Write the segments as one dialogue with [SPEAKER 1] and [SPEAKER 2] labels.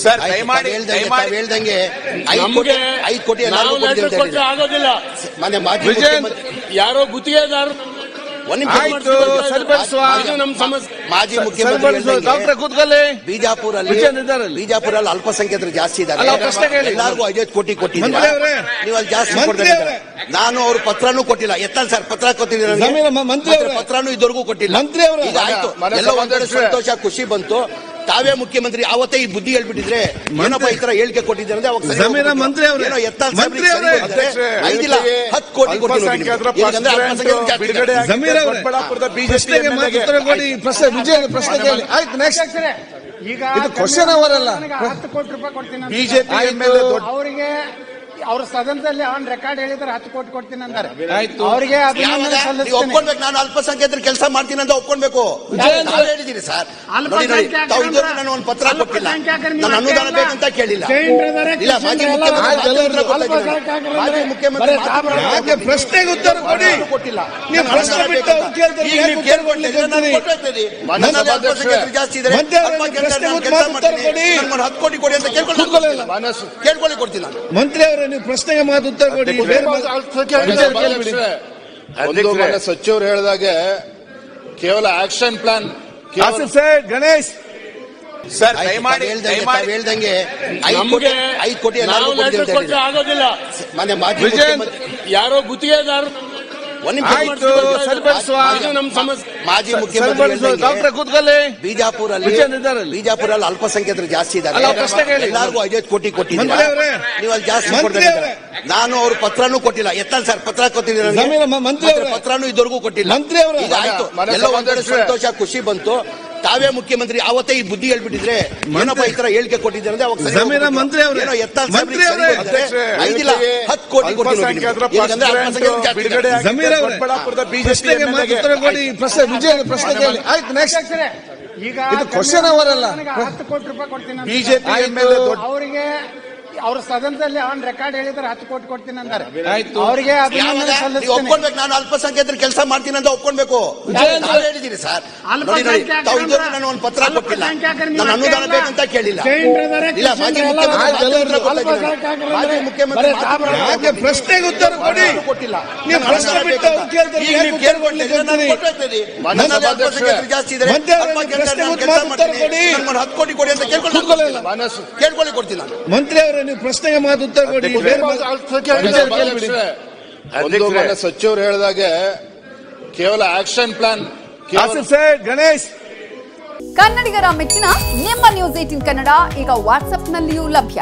[SPEAKER 1] Sir ದಯಮಾಡಿ
[SPEAKER 2] ಹೇಳ್ದಂಗೆ 5 ಕೋಟಿ
[SPEAKER 3] ಆಗೋದಿಲ್ಲ.
[SPEAKER 2] ಮನೆ ಮಾಜಿ
[SPEAKER 3] ಯಾರೋ ಗುತ್ತಿಗೆದಾರರು
[SPEAKER 2] ಮಾಜಿ ಮುಖ್ಯಮಂತ್ರಿ
[SPEAKER 1] ಡಾಕ್ಟರ್ ಕೂತ್ಕೊಳ್ಳಿ.
[SPEAKER 2] ಬಿಜಾಪುರಲ್ಲಿ ಅಲ್ಪಸಂಖ್ಯಾತರು ಜಾಸ್ತಿ ಇದ್ದಾರೆ. ಎಲ್ಲರಿಗೂ 5 ಕೋಟಿ ಕೊಟ್ಟಿದ್ದಾರೆ. ನೀವು ಅಲ್ಲಿ ಜಾಸ್ತಿ ಕೊಡ್ತಾರೆ. ನಾನು ಅವ್ರ ಪತ್ರನೂ ಕೊಟ್ಟಿಲ್ಲ. ಎತ್ತಲ್ ಸರ್ ಪತ್ರ ಕೊಟ್ಟಿದ್ದಾರೆ. ಪತ್ರನೂ ಇದುವರೆಗೂ ಕೊಟ್ಟಿಲ್ಲ. ಈಗ ಆಯ್ತು, ಎಲ್ಲ ಒಂದೆರಡು ಸಂತೋಷ ಖುಷಿ ಬಂತು. ತಾವೇ ಮುಖ್ಯಮಂತ್ರಿ ಅವತ್ತೇ ಈ ಬುದ್ಧಿ ಹೇಳ್ಬಿಟ್ಟಿದ್ರೆ ಏನಪ್ಪ ಈ ತರ ಹೇಳಿಕೆ ಕೊಟ್ಟಿದ್ದಾರೆ ಅಂದ್ರೆ ಅವಾಗ 10 ಕೋಟಿ
[SPEAKER 1] ಇದು ಕ್ವಶನ್ ಅವರಲ್ಲ.
[SPEAKER 4] 10 ಕೋಟಿ ರೂಪಾಯಿ ಕೊಡ್ತೀನಿ
[SPEAKER 1] ಬಿಜೆಪಿ
[SPEAKER 4] ಅವರಿಗೆ. ಅವ್ರ ಸದನದಲ್ಲಿ ಅವನ್ ರೆಕಾರ್ಡ್ ಹೇಳಿದ್ರೆ 10 ಕೋಟಿ ಕೊಡ್ತೀನಿ ಅಂತಾರೆ. ಅವರಿಗೆ
[SPEAKER 2] ಒಪ್ಕೊಳ್ಬೇಕು. ನಾನು ಅಲ್ಪಸಂಖ್ಯಾತರ ಕೆಲಸ ಮಾಡ್ತೀನಿ ಅಂತ ಒಪ್ಕೊಳ್ಬೇಕು. ಹೇಳಿದೀನಿ ಸರ್. ನಾನು ಒಂದು ಪತ್ರ ಕೊಟ್ಟಿಲ್ಲ. ನಾನು ಅನುದಾನ ಬೇಕಂತ ಕೇಳಿಲ್ಲ. ಇಲ್ಲ ಮಾಜಿ ಮುಖ್ಯಮಂತ್ರಿ
[SPEAKER 1] ಪ್ರಶ್ನೆಗೆ ಉತ್ತರ ಕೊಡಿ.
[SPEAKER 2] ಕೊಟ್ಟಿಲ್ಲ.
[SPEAKER 1] ನೀವು ಪ್ರಶ್ನೆ ಬಿಟ್ಟು
[SPEAKER 2] ಜಾಸ್ತಿ ಇದ್ದಾರೆ. 10 ಕೋಟಿ ಕೊಡಿ ಅಂತ ಕೇಳ್ಕೊಳ್ಳಿ ಕೊಡ್ತೀನಿ ನಾನು.
[SPEAKER 1] ಮಂತ್ರಿ ಅವರೇ ನೀವು ಪ್ರಶ್ನೆಗೆ ಮಾತು ಉತ್ತರ ಕೊಡಿ.
[SPEAKER 3] ಸಚಿವರು ಹೇಳಿದಾಗೆ ಕೇವಲ ಆಕ್ಷನ್ ಪ್ಲಾನ್.
[SPEAKER 1] ಗಣೇಶ್
[SPEAKER 2] ಸರ್ ದಯಮಾಡಿ ಹೇಳ್ದಂಗೆ 5 ಕೋಟಿ
[SPEAKER 3] ಆಗೋದಿಲ್ಲ.
[SPEAKER 2] ಮನೆ ಮಾಜಿ
[SPEAKER 3] ಯಾರೋ ಗುತ್ತಿಗೆದಾರರು
[SPEAKER 2] ಮಾಜಿ ಮುಖ್ಯಮಂತ್ರಿ
[SPEAKER 1] ಡಾಕ್ಟರ್ ಕೂತ್ಕೊಳ್ಳಿ.
[SPEAKER 2] ಬಿಜಾಪುರಲ್ಲಿ ಅಲ್ಪಸಂಖ್ಯಾತರು ಜಾಸ್ತಿ ಇದ್ದಾರೆ. ಎಲ್ಲರಿಗೂ 5 ಕೋಟಿ ಕೊಟ್ಟಿದ್ದಾರೆ. ನೀವು ಅಲ್ಲಿ ಜಾಸ್ತಿ ಕೊಡ್ತಾರೆ. ನಾನು ಅವ್ರ ಪತ್ರನೂ ಕೊಟ್ಟಿಲ್ಲ. ಎತ್ತಲ್ ಸರ್ ಪತ್ರ ಕೊಟ್ಟಿದ್ದಾರೆ. ಪತ್ರನೂ ಇದುವರೆಗೂ ಕೊಟ್ಟಿಲ್ಲ. ಈಗ ಆಯ್ತು, ಎಲ್ಲ ಒಂದೆರಡು ಸಂತೋಷ ಖುಷಿ ಬಂತು. ತಾವೇ ಮುಖ್ಯಮಂತ್ರಿ ಅವತ್ತೇ ಈ ಬುದ್ಧಿ ಹೇಳ್ಬಿಟ್ಟಿದ್ರೆ ಏನಪ್ಪ ಈ ತರ ಹೇಳಿಕೆ ಕೊಟ್ಟಿದ್ದಾರೆ ಅಂದ್ರೆ ಅವಾಗ 10 ಕೋಟಿ
[SPEAKER 1] ಇದು ಕ್ವಶನ್ ಅವರಲ್ಲ.
[SPEAKER 4] 10 ಕೋಟಿ ರೂಪಾಯಿ ಕೊಡ್ತೀನಿ
[SPEAKER 1] ಬಿಜೆಪಿ
[SPEAKER 4] ಅವರಿಗೆ. ಅವ್ರ ಸದನದಲ್ಲಿ ಅವನ್ ರೆಕಾರ್ಡ್ ಹೇಳಿದ್ರೆ 10 ಕೋಟಿ ಕೊಡ್ತೀನಿ ಅಂತಾರೆ. ಅವರಿಗೆ
[SPEAKER 2] ಒಪ್ಕೊಳ್ಬೇಕು. ನಾನು ಅಲ್ಪಸಂಖ್ಯಾತರ ಕೆಲಸ ಮಾಡ್ತೀನಿ ಅಂತ ಒಪ್ಕೊಳ್ಬೇಕು. ಹೇಳಿದೀನಿ ಸರ್. ನಾನು ಒಂದು ಪತ್ರ ಕೊಟ್ಟಿಲ್ಲ. ನಾನು ಅನುದಾನ ಬೇಕಂತ ಕೇಳಿಲ್ಲ. ಇಲ್ಲ ಮಾಜಿ ಮುಖ್ಯಮಂತ್ರಿ
[SPEAKER 1] ಪ್ರಶ್ನೆಗೆ ಉತ್ತರ ಕೊಡಿ.
[SPEAKER 2] ಕೊಟ್ಟಿಲ್ಲ.
[SPEAKER 1] ನೀವು ಪ್ರಶ್ನೆ ಬಿಟ್ಟು
[SPEAKER 2] ಜಾಸ್ತಿ ಇದ್ದಾರೆ. 10 ಕೋಟಿ ಕೊಡಿ ಅಂತ ಕೇಳ್ಕೊಳ್ಳಿ ಕೊಡ್ತೀನಿ ನಾನು.
[SPEAKER 1] ಮಂತ್ರಿ ಅವರೇ ನೀವು ಪ್ರಶ್ನೆಗೆ ಮಾತು ಉತ್ತರ ಕೊಡಿ.
[SPEAKER 3] ಸಚಿವರು ಹೇಳಿದಾಗೆ ಕೇವಲ ಆಕ್ಷನ್ ಪ್ಲಾನ್.
[SPEAKER 1] ಗಣೇಶ್
[SPEAKER 5] ಕನ್ನಡಿಗರ ಮೆಚ್ಚಿನ ನಿಮ್ಮ ನ್ಯೂಸ್ 18 ಕನ್ನಡ ಈಗ ವಾಟ್ಸ್ಆಪ್ನಲ್ಲಿಯೂ ಲಭ್ಯ.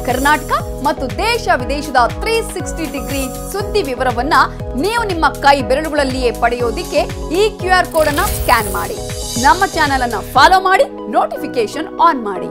[SPEAKER 5] ಕರ್ನಾಟಕ ಮತ್ತು ದೇಶ ವಿದೇಶದ 360 ಡಿಗ್ರಿ ಸುದ್ದಿ ವಿವರವನ್ನ ನೀವು ನಿಮ್ಮ ಕೈ ಬೆರಳುಗಳಲ್ಲಿಯೇ ಪಡೆಯೋದಿಕ್ಕೆ ಈ QR ಕೋಡ್ ಅನ್ನ ಸ್ಕ್ಯಾನ್ ಮಾಡಿ. ನಮ್ಮ ಚಾನೆಲ್ ಅನ್ನ ಫಾಲೋ ಮಾಡಿ, ನೋಟಿಫಿಕೇಶನ್ ಆನ್ ಮಾಡಿ.